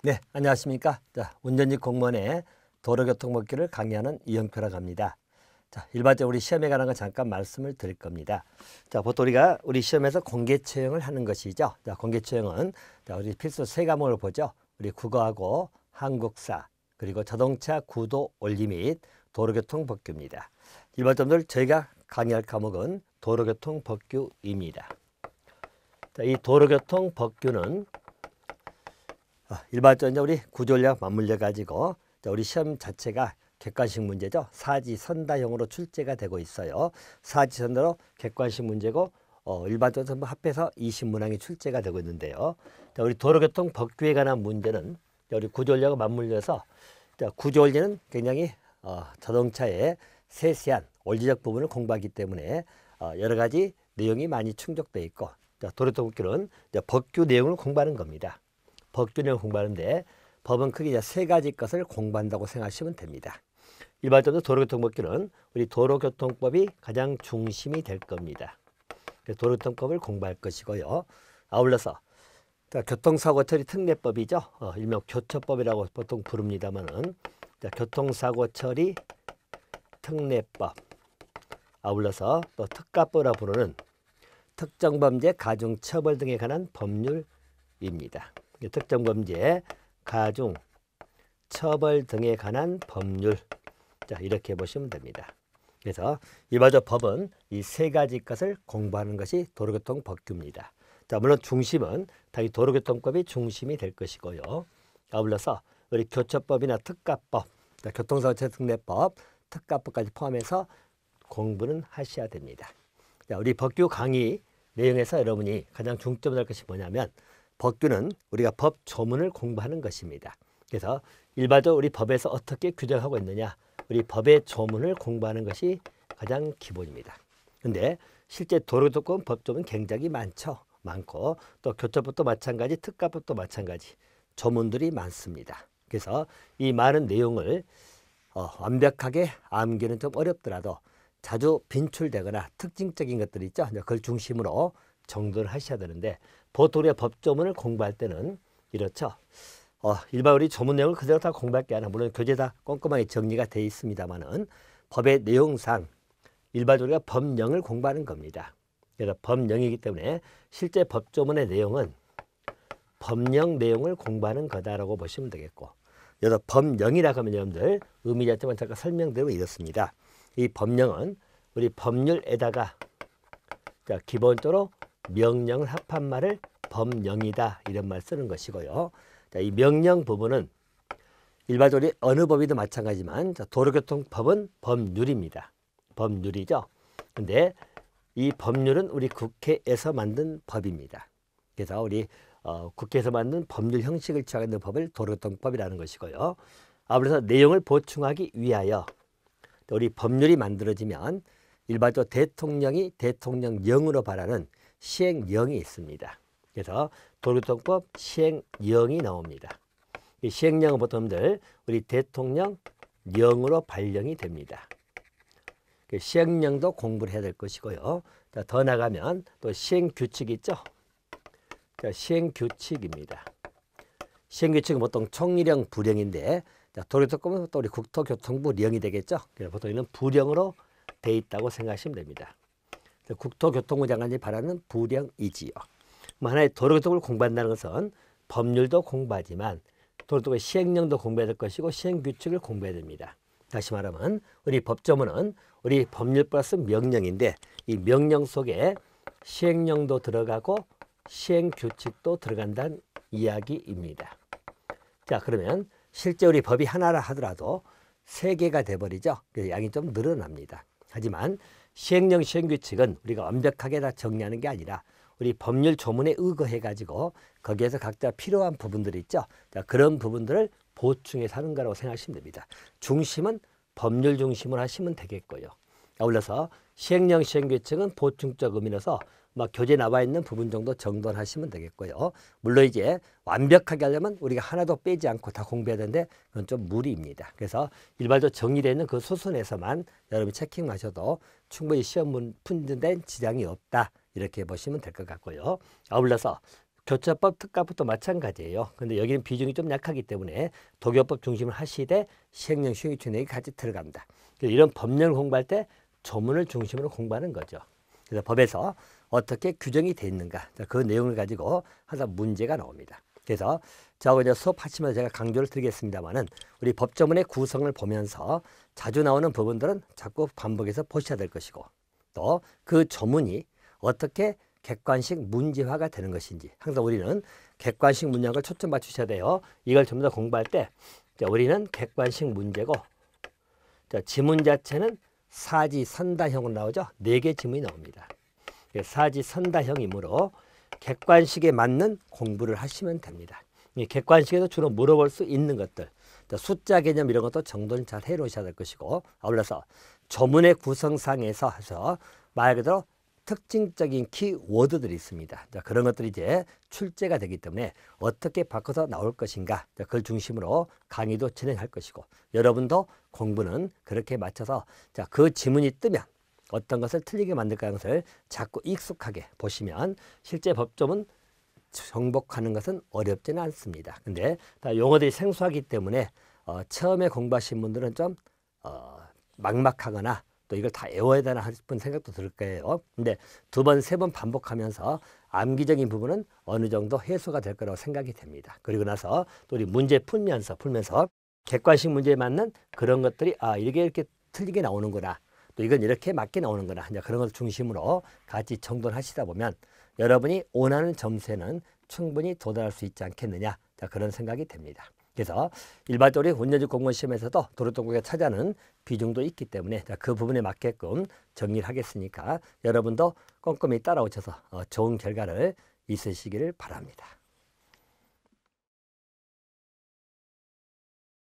네, 안녕하십니까. 자, 운전직 공무원의 도로교통법규를 강의하는 이영표라고 합니다. 자, 일반적으로 우리 시험에 관한 거 잠깐 말씀을 드릴 겁니다. 자, 보통 우리가 우리 시험에서 공개 채용을 하는 것이죠. 자, 공개 채용은 우리 필수 세 과목을 보죠. 우리 국어하고 한국사, 그리고 자동차 구도 원리 및 도로교통법규입니다. 일반적으로 저희가 강의할 과목은 도로교통법규입니다. 자, 이 도로교통법규는 일반적으로 우리 구조원리와 맞물려 가지고 우리 시험 자체가 객관식 문제죠. 사지선다형으로 출제가 되고 있어요. 사지선다로 객관식 문제고 일반적으로 전부 합해서 20문항이 출제가 되고 있는데요. 우리 도로교통 법규에 관한 문제는 우리 구조원리하고 맞물려서 구조원리는 굉장히 자동차의 세세한 원리적 부분을 공부하기 때문에 여러 가지 내용이 많이 충족되어 있고, 도로교통 법규는 법규 내용을 공부하는 겁니다. 법규 내용을 공부하는데 법은 크게 세 가지 것을 공부한다고 생각하시면 됩니다. 일반적으로 도로교통법규는 우리 도로교통법이 가장 중심이 될 겁니다. 도로교통법을 공부할 것이고요. 아울러서 교통사고 처리 특례법이죠. 일명 교처법이라고 보통 부릅니다만은 교통사고 처리 특례법, 아울러서 또 특가법이라고 부르는 특정범죄 가중처벌 등에 관한 법률입니다. 특정범죄, 가중, 처벌 등에 관한 법률, 이렇게 보시면 됩니다. 그래서 일반적 법은 이 세 가지 것을 공부하는 것이 도로교통법규입니다. 물론 중심은 당연히 도로교통법이 중심이 될 것이고요. 아울러서 우리 교처법이나 특가법, 교통사고 특례법, 특가법까지 포함해서 공부는 하셔야 됩니다. 우리 법규 강의 내용에서 여러분이 가장 중점을 할 것이 뭐냐면, 법규는 우리가 법 조문을 공부하는 것입니다. 그래서 일반적으로 우리 법에서 어떻게 규정하고 있느냐, 우리 법의 조문을 공부하는 것이 가장 기본입니다. 근데 실제 도로교통법 법조문 굉장히 많고 또 교처법도 마찬가지, 특가법도 마찬가지 조문들이 많습니다. 그래서 이 많은 내용을 완벽하게 암기는 좀 어렵더라도 자주 빈출되거나 특징적인 것들이 있죠. 그걸 중심으로 정돈을 하셔야 되는데, 보통 우리가 법조문을 공부할 때는 이렇죠. 일반 우리 조문 내용을 그대로 다 공부할 게 아니라, 물론 교재 다 꼼꼼하게 정리가 되어 있습니다만은 법의 내용상 일반적으로 우리가 법령을 공부하는 겁니다. 그래서 법령이기 때문에 실제 법조문의 내용은 법령 내용을 공부하는 거다라고 보시면 되겠고, 여기서 법령이라고 하면 여러분들 의미 자체만 잠깐 설명드리면 이렇습니다. 이 법령은 우리 법률에다가 기본적으로 명령을 합한 말을 법령이다 이런 말 쓰는 것이고요. 이 명령 부분은 일반적으로 어느 법이든 마찬가지지만 도로교통법은 법률입니다. 법률이죠. 근데 이 법률은 우리 국회에서 만든 법입니다. 그래서 우리 국회에서 만든 법률 형식을 취하고 있는 법을 도로교통법이라는 것이고요. 아무래도 내용을 보충하기 위하여 우리 법률이 만들어지면 일반적으로 대통령이 대통령령으로 발하는 시행령이 있습니다. 그래서 도로교통법 시행령이 나옵니다. 이 시행령은 보통들 우리 대통령령으로 발령이 됩니다. 시행령도 공부를 해야 될 것이고요. 더 나가면 또 시행규칙이 있죠. 시행규칙입니다. 시행규칙은 보통 총리령, 부령인데 도로교통법은 또 우리 국토교통부령이 되겠죠. 그래서 보통 이는 부령으로 돼 있다고 생각하시면 됩니다. 국토교통부 장관이 발하는 부령이지요. 하나의 도로교통을 공부한다는 것은 법률도 공부하지만 도로교통의 시행령도 공부해야 될 것이고 시행규칙을 공부해야 됩니다. 다시 말하면 우리 법조문은 우리 법률 플러스 명령인데, 이 명령 속에 시행령도 들어가고 시행규칙도 들어간다는 이야기입니다. 자, 그러면 실제 우리 법이 하나라 하더라도 세 개가 돼버리죠. 그래서 양이 좀 늘어납니다. 하지만 시행령, 시행규칙은 우리가 완벽하게 다 정리하는 게 아니라 우리 법률 조문에 의거해 가지고 거기에서 각자 필요한 부분들이 있죠. 자, 그런 부분들을 보충해서 하는 거라고 생각하시면 됩니다. 중심은 법률 중심으로 하시면 되겠고요. 아울러서 시행령, 시행규칙은 보충적 의미라서 교재에 나와 있는 부분 정도 정돈하시면 되겠고요. 물론 이제 완벽하게 하려면 우리가 하나도 빼지 않고 다 공부해야 되는데 그건 좀 무리입니다. 그래서 일반적으로 정리되어 있는 그 수순에서만 여러분이 체킹하셔도 충분히 시험 푸는 데 지장이 없다, 이렇게 보시면 될 것 같고요. 아울러서 교차법, 특가법도 마찬가지예요. 근데 여기는 비중이 좀 약하기 때문에 도교법 중심을 하시되 시행령, 시행규칙 내역이 같이 들어갑니다. 이런 법령을 공부할 때 조문을 중심으로 공부하는 거죠. 그래서 법에서 어떻게 규정이 되어 있는가, 그 내용을 가지고 항상 문제가 나옵니다. 그래서 저하고 이제 수업하시면서 제가 강조를 드리겠습니다만은 우리 법조문의 구성을 보면서 자주 나오는 부분들은 자꾸 반복해서 보셔야 될 것이고, 또 그 조문이 어떻게 객관식 문제화가 되는 것인지 항상 우리는 객관식 문장을 초점 맞추셔야 돼요. 이걸 좀 더 공부할 때 우리는 객관식 문제고, 지문 자체는 사지선다형으로 나오죠. 4개 지문이 나옵니다. 사지선다형이므로 객관식에 맞는 공부를 하시면 됩니다. 이 객관식에서 주로 물어볼 수 있는 것들, 숫자 개념 이런 것도 정돈을 잘 해놓으셔야 될 것이고, 아울러서 조문의 구성상에서 해서 말 그대로 특징적인 키워드들이 있습니다. 그런 것들이 이제 출제가 되기 때문에 어떻게 바꿔서 나올 것인가, 그걸 중심으로 강의도 진행할 것이고, 여러분도 공부는 그렇게 맞춰서 그 지문이 뜨면 어떤 것을 틀리게 만들까 하는 것을 자꾸 익숙하게 보시면 실제 법조문 정복하는 것은 어렵지는 않습니다. 근데 용어들이 생소하기 때문에 처음에 공부하신 분들은 좀 막막하거나 또 이걸 다 외워야 되나 싶은 생각도 들 거예요. 근데 2번, 3번 반복하면서 암기적인 부분은 어느 정도 해소가 될 거라고 생각이 됩니다. 그리고 나서 또 우리 문제 풀면서 객관식 문제에 맞는 그런 것들이 이렇게 틀리게 나오는구나, 또 이건 이렇게 맞게 나오는구나, 이제 그런 것을 중심으로 같이 정돈하시다 보면 여러분이 원하는 점수에는 충분히 도달할 수 있지 않겠느냐, 그런 생각이 됩니다. 그래서 일반적으로 운전직 공무원 시험에서도 도로통행에 차지하는 비중도 있기 때문에 그 부분에 맞게끔 정리를 하겠으니까 여러분도 꼼꼼히 따라오셔서 좋은 결과를 있으시기를 바랍니다.